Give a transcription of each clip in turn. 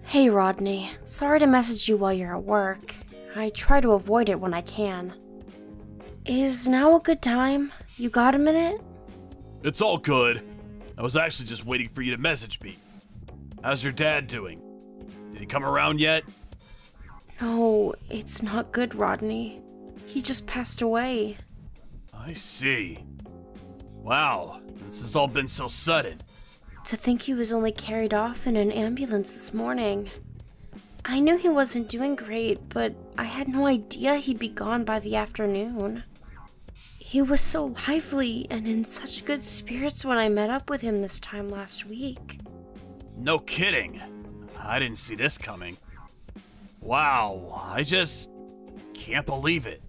Hey Rodney, sorry to message you while you're at work. I try to avoid it when I can. Is now a good time? You got a minute? It's all good. I was actually just waiting for you to message me. How's your dad doing? Did he come around yet? No, it's not good, Rodney. He just passed away. I see. Wow, this has all been so sudden. To think he was only carried off in an ambulance this morning. I knew he wasn't doing great, but I had no idea he'd be gone by the afternoon. He was so lively and in such good spirits when I met up with him this time last week. No kidding. I didn't see this coming. Wow, I just can't believe it.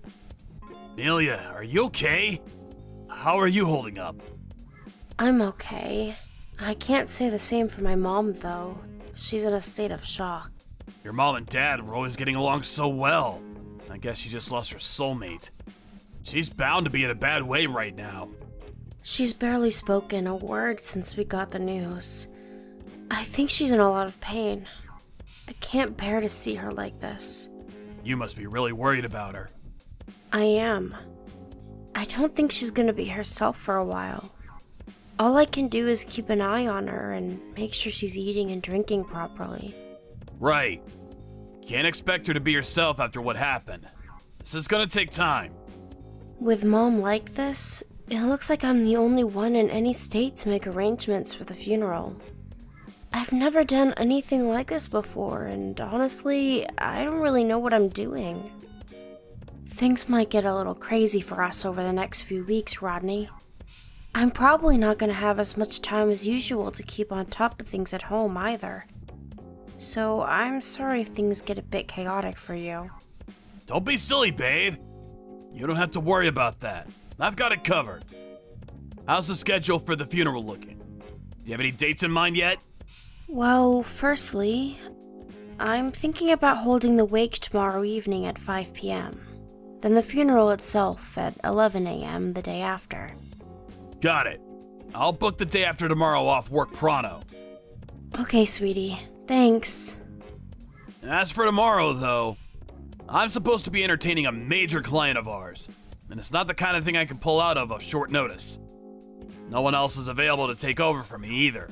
Amelia, are you okay? How are you holding up? I'm okay. I can't say the same for my mom, though. She's in a state of shock. Your mom and dad were always getting along so well. I guess she just lost her soulmate. She's bound to be in a bad way right now. She's barely spoken a word since we got the news. I think she's in a lot of pain. I can't bear to see her like this. You must be really worried about her. I am. I don't think she's gonna be herself for a while. All I can do is keep an eye on her and make sure she's eating and drinking properly. Right. Can't expect her to be herself after what happened. This is gonna take time. With Mom like this, it looks like I'm the only one in any state to make arrangements for the funeral. I've never done anything like this before, and honestly, I don't really know what I'm doing. Things might get a little crazy for us over the next few weeks, Rodney. I'm probably not going to have as much time as usual to keep on top of things at home either. So I'm sorry if things get a bit chaotic for you. Don't be silly, babe. You don't have to worry about that. I've got it covered. How's the schedule for the funeral looking? Do you have any dates in mind yet? Well, firstly, I'm thinking about holding the wake tomorrow evening at 5 p.m. Then the funeral itself at 11 a.m. the day after. Got it. I'll book the day after tomorrow off work pronto. Okay, sweetie. Thanks. As for tomorrow, though, I'm supposed to be entertaining a major client of ours, and it's not the kind of thing I can pull out of short notice. No one else is available to take over for me either.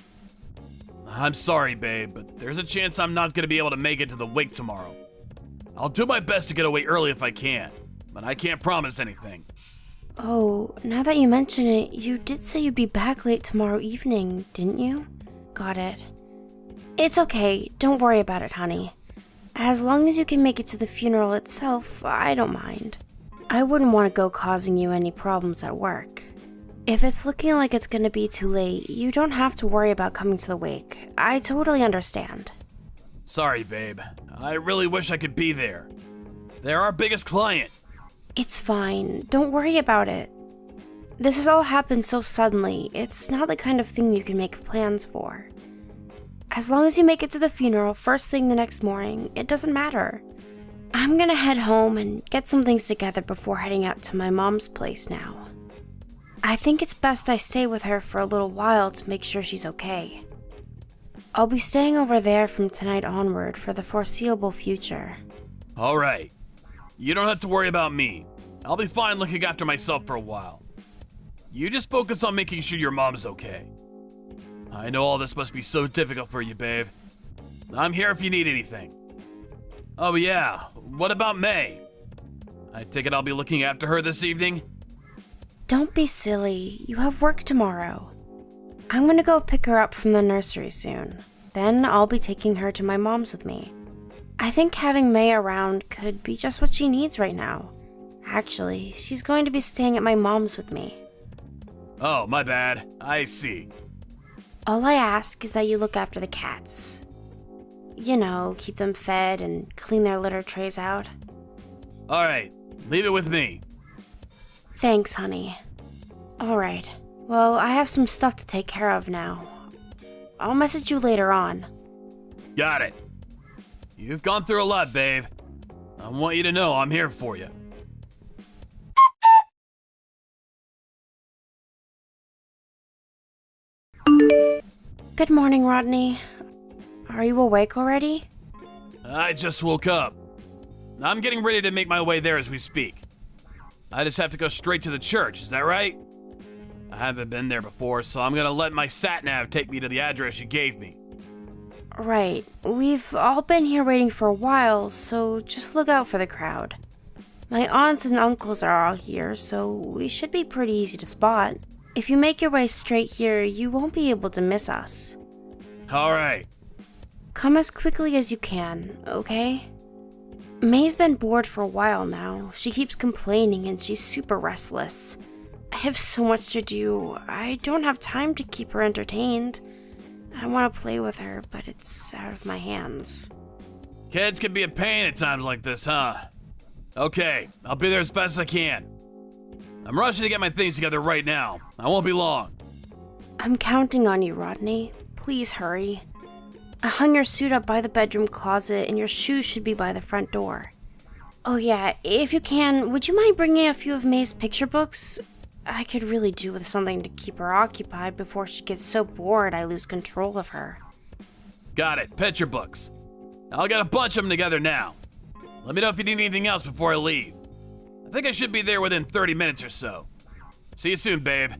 I'm sorry, babe, but there's a chance I'm not going to be able to make it to the wake tomorrow. I'll do my best to get away early if I can, but I can't promise anything. Oh, now that you mention it, you did say you'd be back late tomorrow evening, didn't you? Got it. It's okay, don't worry about it, honey. As long as you can make it to the funeral itself, I don't mind. I wouldn't want to go causing you any problems at work. If it's looking like it's gonna be too late, you don't have to worry about coming to the wake. I totally understand. Sorry, babe. I really wish I could be there. They're our biggest client. It's fine. Don't worry about it. This has all happened so suddenly. It's not the kind of thing you can make plans for. As long as you make it to the funeral first thing the next morning, it doesn't matter. I'm gonna head home and get some things together before heading out to my mom's place now. I think it's best I stay with her for a little while to make sure she's okay. I'll be staying over there from tonight onward for the foreseeable future. All right. You don't have to worry about me. I'll be fine looking after myself for a while. You just focus on making sure your mom's okay. I know all this must be so difficult for you, babe. I'm here if you need anything. Oh yeah, what about May? I take it I'll be looking after her this evening? Don't be silly. You have work tomorrow. I'm gonna go pick her up from the nursery soon. Then I'll be taking her to my mom's with me. I think having May around could be just what she needs right now. Actually, she's going to be staying at my mom's with me. Oh, my bad. I see. All I ask is that you look after the cats. You know, keep them fed and clean their litter trays out. All right, leave it with me. Thanks, honey. All right. Well, I have some stuff to take care of now. I'll message you later on. Got it. You've gone through a lot, babe. I want you to know I'm here for you. Good morning, Rodney. Are you awake already? I just woke up. I'm getting ready to make my way there as we speak. I just have to go straight to the church, is that right? I haven't been there before, so I'm gonna let my sat-nav take me to the address you gave me. Right. We've all been here waiting for a while, so just look out for the crowd. My aunts and uncles are all here, so we should be pretty easy to spot. If you make your way straight here, you won't be able to miss us. Alright. Come as quickly as you can, okay? May's been bored for a while now. She keeps complaining and she's super restless. I have so much to do. I don't have time to keep her entertained. I want to play with her, but it's out of my hands. Kids can be a pain at times like this, huh? Okay, I'll be there as fast as I can. I'm rushing to get my things together right now. I won't be long. I'm counting on you, Rodney. Please hurry. I hung your suit up by the bedroom closet, and your shoes should be by the front door. Oh yeah, if you can, would you mind bringing a few of May's picture books? I could really do with something to keep her occupied before she gets so bored I lose control of her. Got it, picture books. I'll get a bunch of them together now. Let me know if you need anything else before I leave. I think I should be there within 30 minutes or so. See you soon, babe.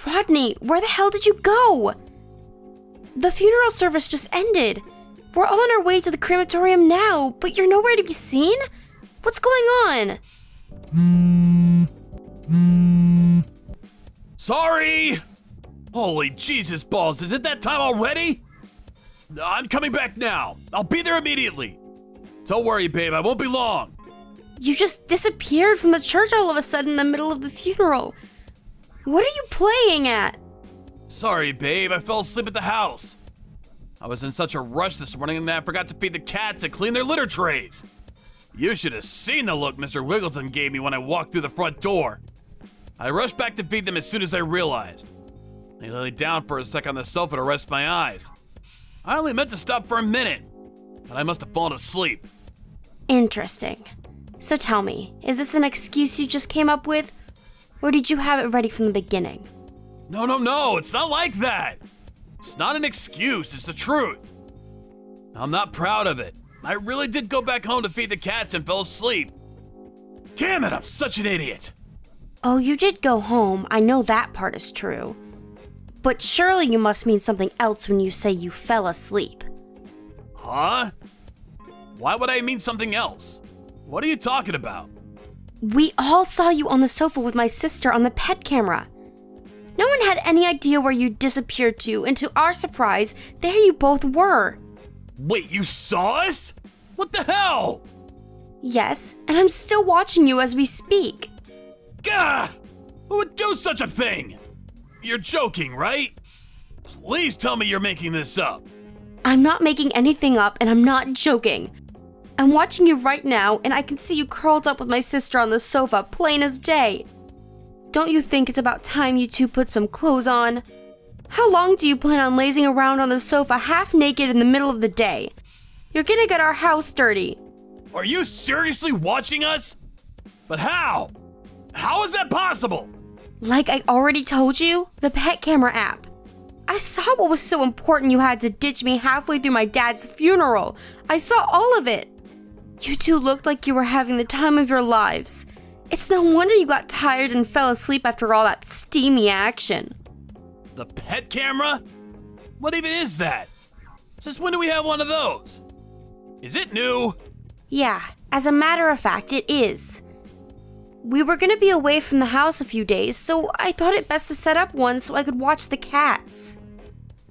Rodney, where the hell did you go? The funeral service just ended. We're all on our way to the crematorium now, but you're nowhere to be seen? What's going on? Sorry! Holy Jesus balls, is it that time already? I'm coming back now. I'll be there immediately. Don't worry, babe, I won't be long. You just disappeared from the church all of a sudden in the middle of the funeral. What are you playing at? Sorry, babe, I fell asleep at the house. I was in such a rush this morning and I forgot to feed the cats and clean their litter trays. You should have seen the look Mr. Wiggleton gave me when I walked through the front door. I rushed back to feed them as soon as I realized. I lay down for a sec on the sofa to rest my eyes. I only meant to stop for a minute, but I must have fallen asleep. Interesting. So tell me, is this an excuse you just came up with? Or did you have it ready from the beginning? No, it's not like that. It's not an excuse, it's the truth. I'm not proud of it. I really did go back home to feed the cats and fell asleep. Damn it, I'm such an idiot. Oh, you did go home. I know that part is true. But surely you must mean something else when you say you fell asleep. Huh? Why would I mean something else? What are you talking about? We all saw you on the sofa with my sister on the pet camera. No one had any idea where you disappeared to, and to our surprise, there you both were. Wait, you saw us? What the hell? Yes, and I'm still watching you as we speak. Gah! Who would do such a thing? You're joking, right? Please tell me you're making this up. I'm not making anything up, and I'm not joking. I'm watching you right now, and I can see you curled up with my sister on the sofa, plain as day. Don't you think it's about time you two put some clothes on? How long do you plan on lazing around on the sofa half naked in the middle of the day? You're gonna get our house dirty. Are you seriously watching us? But how? How is that possible? Like I already told you, the pet camera app. I saw what was so important you had to ditch me halfway through my dad's funeral. I saw all of it. You two looked like you were having the time of your lives. It's no wonder you got tired and fell asleep after all that steamy action. The pet camera? What even is that? Since when do we have one of those? Is it new? Yeah, as a matter of fact, it is. We were gonna be away from the house a few days, so I thought it best to set up one so I could watch the cats.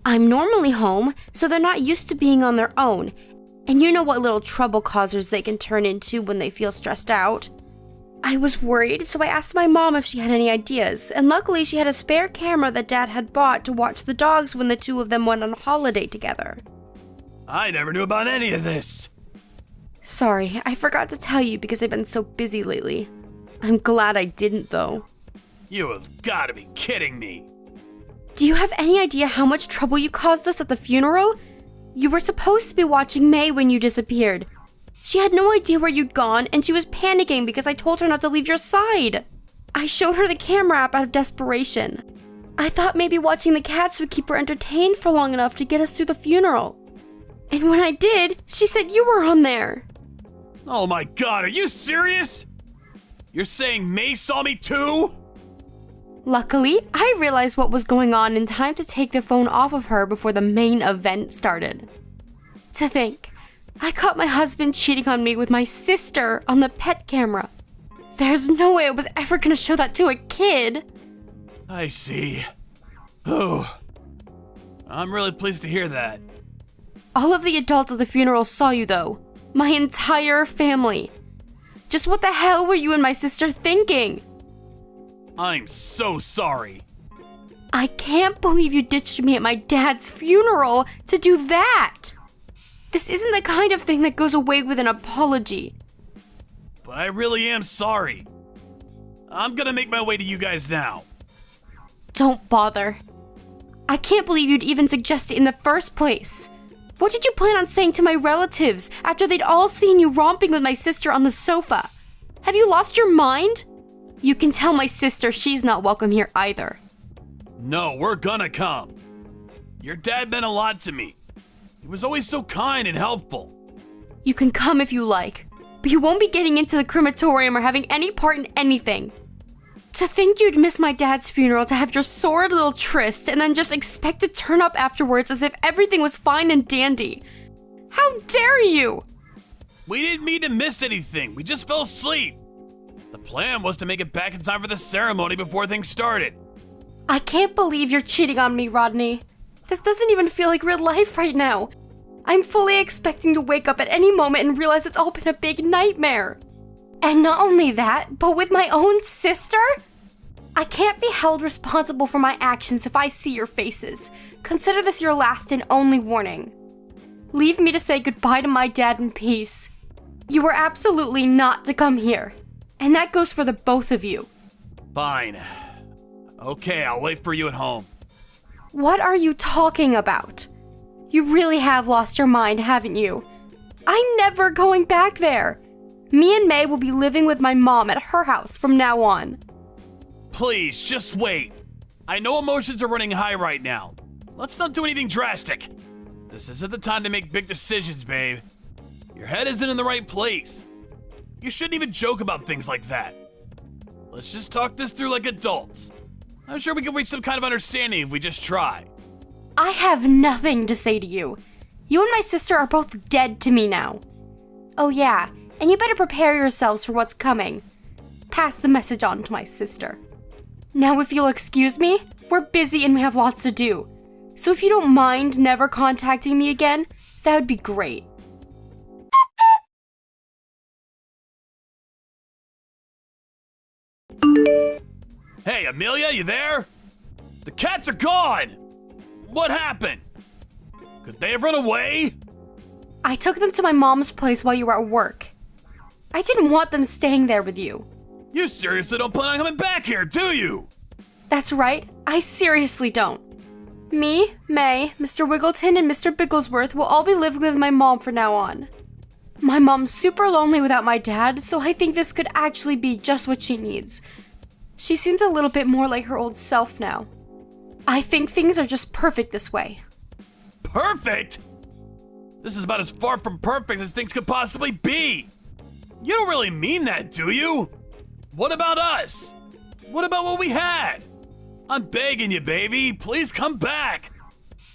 I'm normally home, so they're not used to being on their own, and you know what little trouble causers they can turn into when they feel stressed out. I was worried, so I asked my mom if she had any ideas, and luckily she had a spare camera that Dad had bought to watch the dogs when the two of them went on holiday together. I never knew about any of this. Sorry, I forgot to tell you because I've been so busy lately. I'm glad I didn't, though. You have got to be kidding me. Do you have any idea how much trouble you caused us at the funeral? You were supposed to be watching May when you disappeared. She had no idea where you'd gone, and she was panicking because I told her not to leave your side. I showed her the camera app out of desperation. I thought maybe watching the cats would keep her entertained for long enough to get us through the funeral. And when I did, she said you were on there. Oh my god, are you serious? You're saying May saw me too? Luckily, I realized what was going on in time to take the phone off of her before the main event started. To think, I caught my husband cheating on me with my sister on the pet camera. There's no way I was ever gonna show that to a kid. I see. Oh, I'm really pleased to hear that. All of the adults at the funeral saw you though. My entire family. Just what the hell were you and my sister thinking? I'm so sorry. I can't believe you ditched me at my dad's funeral to do that. This isn't the kind of thing that goes away with an apology. But I really am sorry. I'm gonna make my way to you guys now. Don't bother. I can't believe you'd even suggest it in the first place. What did you plan on saying to my relatives after they'd all seen you romping with my sister on the sofa? Have you lost your mind? You can tell my sister she's not welcome here either. No, we're gonna come. Your dad meant a lot to me. He was always so kind and helpful. You can come if you like, but you won't be getting into the crematorium or having any part in anything. To think you'd miss my dad's funeral to have your sordid little tryst and then just expect to turn up afterwards as if everything was fine and dandy. How dare you! We didn't mean to miss anything. We just fell asleep. The plan was to make it back in time for the ceremony before things started. I can't believe you're cheating on me, Rodney. This doesn't even feel like real life right now. I'm fully expecting to wake up at any moment and realize it's all been a big nightmare. And not only that, but with my own sister? I can't be held responsible for my actions if I see your faces. Consider this your last and only warning. Leave me to say goodbye to my dad in peace. You were absolutely not to come here. And that goes for the both of you. Fine. Okay, I'll wait for you at home. What are you talking about? You really have lost your mind, haven't you? I'm never going back there. Me and May will be living with my mom at her house from now on. Please, just wait. I know emotions are running high right now. Let's not do anything drastic. This isn't the time to make big decisions, babe. Your head isn't in the right place. You shouldn't even joke about things like that. Let's just talk this through like adults. I'm sure we can reach some kind of understanding if we just try. I have nothing to say to you. You and my sister are both dead to me now. Oh yeah, and you better prepare yourselves for what's coming. Pass the message on to my sister. Now if you'll excuse me, we're busy and we have lots to do. So if you don't mind never contacting me again, that would be great. Hey, Amelia, you there? The cats are gone! What happened? Could they have run away? I took them to my mom's place while you were at work. I didn't want them staying there with you. You seriously don't plan on coming back here, do you? That's right, I seriously don't. Me, May, Mr. Wiggleton, and Mr. Bigglesworth will all be living with my mom from now on. My mom's super lonely without my dad, so I think this could actually be just what she needs. She seems a little bit more like her old self now. I think things are just perfect this way. Perfect? This is about as far from perfect as things could possibly be. You don't really mean that, do you? What about us? What about what we had? I'm begging you, baby. Please come back.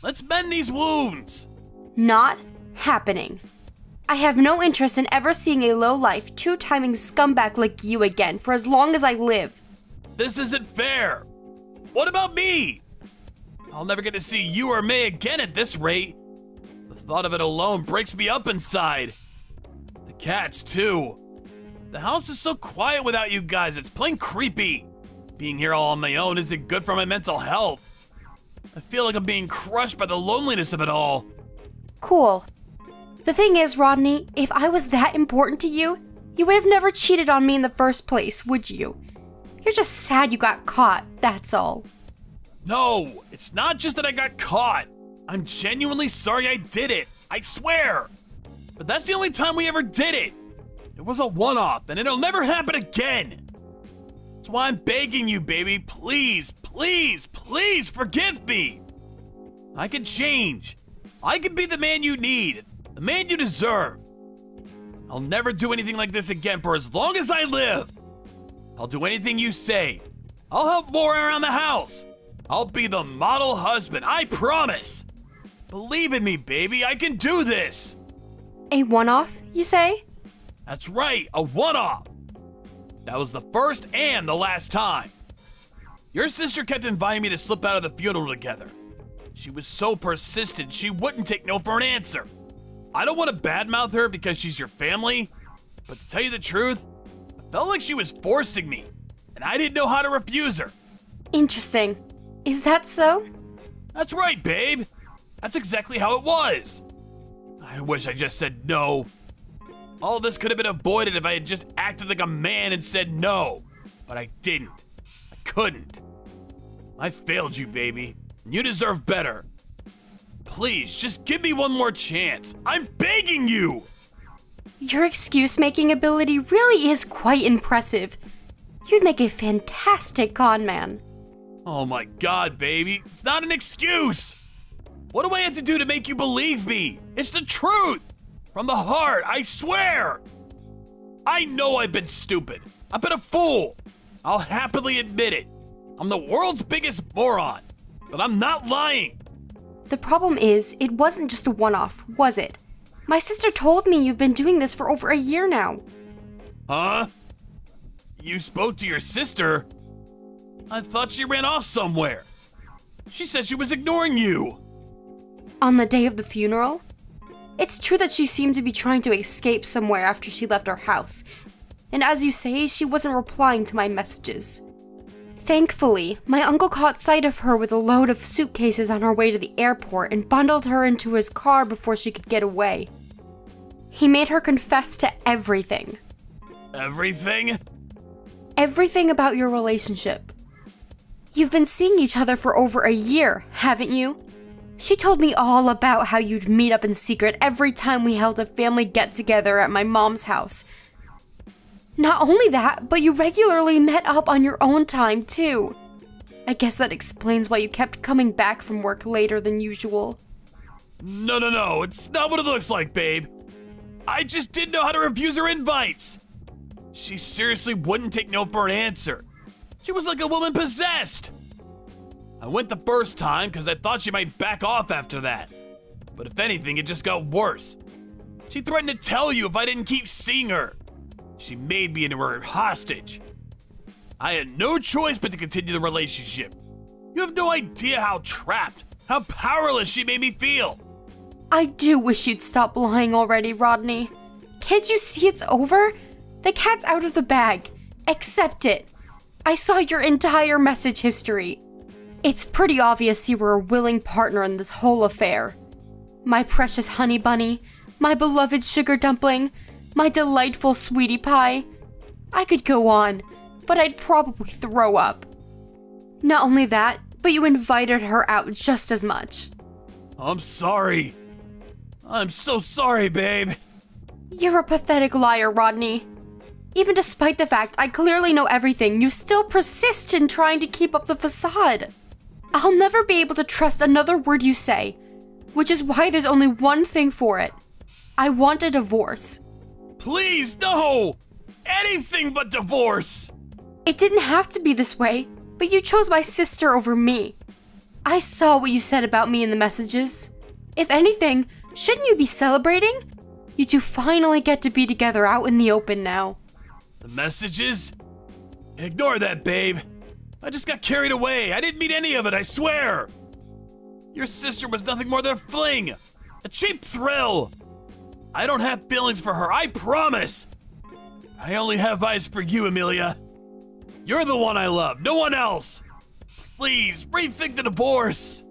Let's mend these wounds. Not happening. I have no interest in ever seeing a low-life, two-timing scumbag like you again for as long as I live. This isn't fair. What about me? I'll never get to see you or May again at this rate. The thought of it alone breaks me up inside. The cats, too. The house is so quiet without you guys, it's plain creepy. Being here all on my own isn't good for my mental health. I feel like I'm being crushed by the loneliness of it all. Cool. The thing is, Rodney, if I was that important to you, you would have never cheated on me in the first place, would you? You're just sad you got caught, that's all. No, it's not just that I got caught. I'm genuinely sorry I did it. I swear. But that's the only time we ever did it. It was a one-off, and it'll never happen again. That's why I'm begging you, baby. Please, please, please forgive me. I can change. I can be the man you need, the man you deserve. I'll never do anything like this again for as long as I live. I'll do anything you say. I'll help more around the house. I'll be the model husband, I promise. Believe in me, baby, I can do this. A one-off, you say? That's right, a one-off. That was the first and the last time. Your sister kept inviting me to slip out of the funeral together. She was so persistent, she wouldn't take no for an answer. I don't want to badmouth her because she's your family, but to tell you the truth, I felt like she was forcing me, and I didn't know how to refuse her. Interesting. Is that so? That's right, babe. That's exactly how it was. I wish I just said no. All this could have been avoided if I had just acted like a man and said no, but I didn't. I couldn't. I failed you, baby. You deserve better. Please, just give me one more chance. I'm begging you! Your excuse-making ability really is quite impressive. You'd make a fantastic con man. Oh my god, baby. It's not an excuse! What do I have to do to make you believe me? It's the truth! From the heart, I swear! I know I've been stupid. I've been a fool. I'll happily admit it. I'm the world's biggest moron. But I'm not lying. The problem is, it wasn't just a one-off, was it? My sister told me you've been doing this for over a year now. Huh? You spoke to your sister? I thought she ran off somewhere. She said she was ignoring you. On the day of the funeral? It's true that she seemed to be trying to escape somewhere after she left our house. And as you say, she wasn't replying to my messages. Thankfully, my uncle caught sight of her with a load of suitcases on her way to the airport and bundled her into his car before she could get away. He made her confess to everything. Everything? Everything about your relationship. You've been seeing each other for over a year, haven't you? She told me all about how you'd meet up in secret every time we held a family get-together at my mom's house. Not only that, but you regularly met up on your own time, too. I guess that explains why you kept coming back from work later than usual. No, it's not what it looks like, babe. I just didn't know how to refuse her invites. She seriously wouldn't take no for an answer. She was like a woman possessed. I went the first time because I thought she might back off after that. But if anything, it just got worse. She threatened to tell you if I didn't keep seeing her. She made me into her hostage. I had no choice but to continue the relationship. You have no idea how trapped, how powerless she made me feel. I do wish you'd stop lying already, Rodney. Can't you see it's over? The cat's out of the bag. Accept it. I saw your entire message history. It's pretty obvious you were a willing partner in this whole affair. My precious honey bunny, my beloved sugar dumpling, my delightful sweetie pie. I could go on, but I'd probably throw up. Not only that, but you invited her out just as much. I'm sorry. I'm so sorry, babe. You're a pathetic liar, Rodney. Even despite the fact I clearly know everything, you still persist in trying to keep up the facade. I'll never be able to trust another word you say, which is why there's only one thing for it. I want a divorce. Please, no! Anything but divorce! It didn't have to be this way, but you chose my sister over me. I saw what you said about me in the messages. If anything, shouldn't you be celebrating? You two finally get to be together out in the open now. The messages? Ignore that, babe. I just got carried away. I didn't mean any of it, I swear. Your sister was nothing more than a fling. A cheap thrill. I don't have feelings for her, I promise. I only have eyes for you, Amelia. You're the one I love, no one else. Please, rethink the divorce.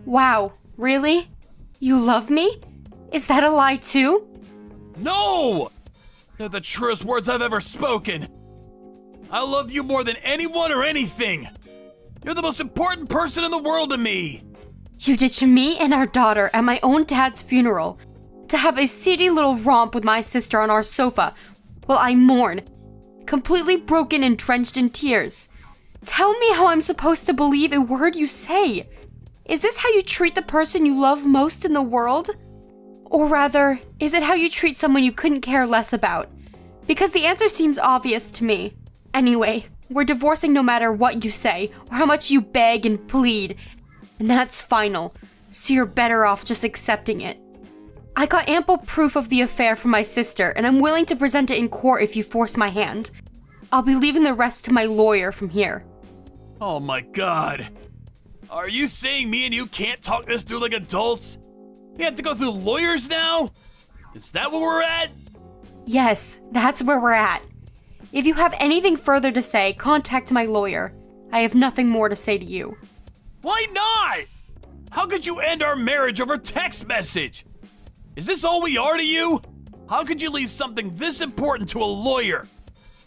Wow, really? You love me? Is that a lie too? No! They're the truest words I've ever spoken. I love you more than anyone or anything. You're the most important person in the world to me. You ditched me and our daughter at my own dad's funeral to have a seedy little romp with my sister on our sofa while I mourn, completely broken and drenched in tears. Tell me how I'm supposed to believe a word you say. Is this how you treat the person you love most in the world? Or rather, is it how you treat someone you couldn't care less about? Because the answer seems obvious to me. Anyway, we're divorcing no matter what you say, or how much you beg and plead. And that's final, so you're better off just accepting it. I got ample proof of the affair from my sister, and I'm willing to present it in court if you force my hand. I'll be leaving the rest to my lawyer from here. Oh my god. Are you saying me and you can't talk this through like adults? We have to go through lawyers now? Is that where we're at? Yes, that's where we're at. If you have anything further to say, contact my lawyer. I have nothing more to say to you. Why not? How could you end our marriage over text message? Is this all we are to you? How could you leave something this important to a lawyer?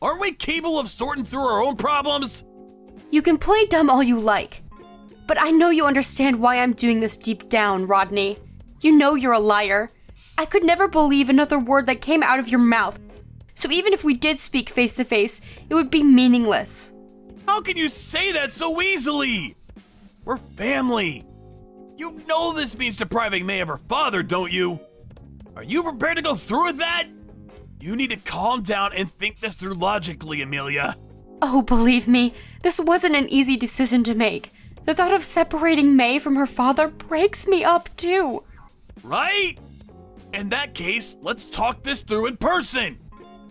Aren't we capable of sorting through our own problems? You can play dumb all you like. But I know you understand why I'm doing this deep down, Rodney. You know you're a liar. I could never believe another word that came out of your mouth. So even if we did speak face to face, it would be meaningless. How can you say that so easily? We're family. You know this means depriving May of her father, don't you? Are you prepared to go through with that? You need to calm down and think this through logically, Amelia. Oh, believe me, this wasn't an easy decision to make. The thought of separating May from her father breaks me up too. Right? In that case, let's talk this through in person.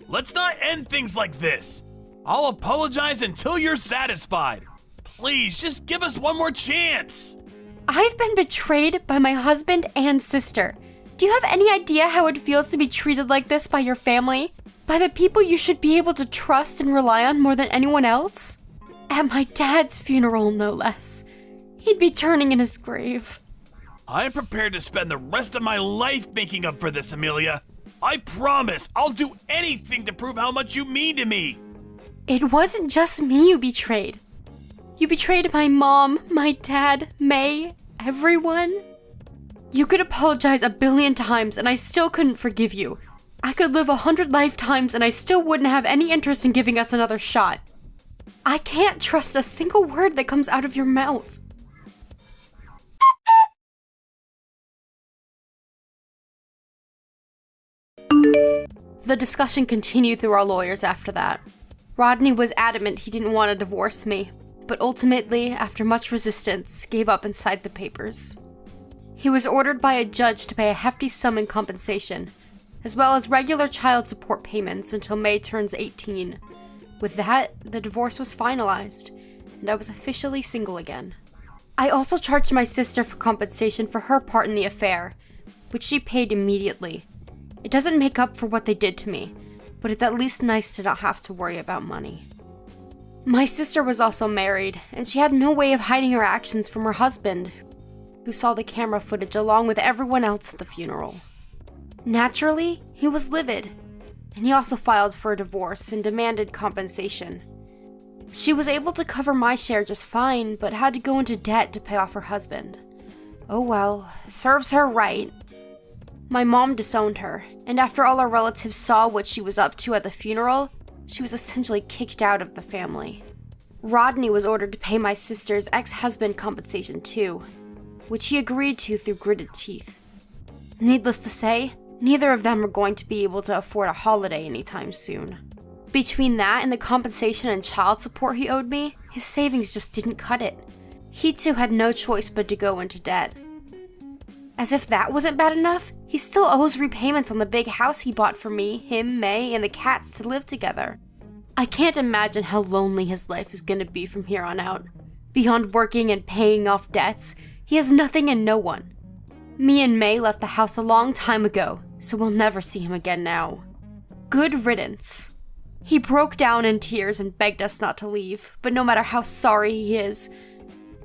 Let's not end things like this. I'll apologize until you're satisfied. Please, just give us one more chance. I've been betrayed by my husband and sister. Do you have any idea how it feels to be treated like this by your family? By the people you should be able to trust and rely on more than anyone else? At my dad's funeral, no less. He'd be turning in his grave. I'm prepared to spend the rest of my life making up for this, Amelia. I promise I'll do anything to prove how much you mean to me. It wasn't just me you betrayed. You betrayed my mom, my dad, May, everyone. You could apologize 1,000,000,000 times and I still couldn't forgive you. I could live 100 lifetimes and I still wouldn't have any interest in giving us another shot. I can't trust a single word that comes out of your mouth. The discussion continued through our lawyers after that. Rodney was adamant he didn't want to divorce me, but ultimately, after much resistance, gave up and signed the papers. He was ordered by a judge to pay a hefty sum in compensation, as well as regular child support payments until May turns 18. With that, the divorce was finalized, and I was officially single again. I also charged my sister for compensation for her part in the affair, which she paid immediately. It doesn't make up for what they did to me, but it's at least nice to not have to worry about money. My sister was also married, and she had no way of hiding her actions from her husband, who saw the camera footage along with everyone else at the funeral. Naturally, he was livid, and he also filed for a divorce and demanded compensation. She was able to cover my share just fine, but had to go into debt to pay off her husband. Oh well, serves her right. My mom disowned her, and after all our relatives saw what she was up to at the funeral, she was essentially kicked out of the family. Rodney was ordered to pay my sister's ex-husband compensation too, which he agreed to through gritted teeth. Needless to say, neither of them are going to be able to afford a holiday anytime soon. Between that and the compensation and child support he owed me, his savings just didn't cut it. He too had no choice but to go into debt. As if that wasn't bad enough, he still owes repayments on the big house he bought for me, him, May, and the cats to live together. I can't imagine how lonely his life is gonna be from here on out. Beyond working and paying off debts, he has nothing and no one. Me and May left the house a long time ago, so we'll never see him again now. Good riddance. He broke down in tears and begged us not to leave, but no matter how sorry he is,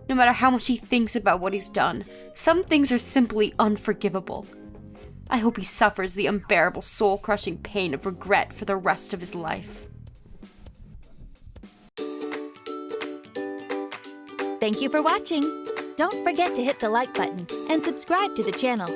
no matter how much he thinks about what he's done, some things are simply unforgivable. I hope he suffers the unbearable soul-crushing pain of regret for the rest of his life. Thank you for watching. Don't forget to hit the like button and subscribe to the channel.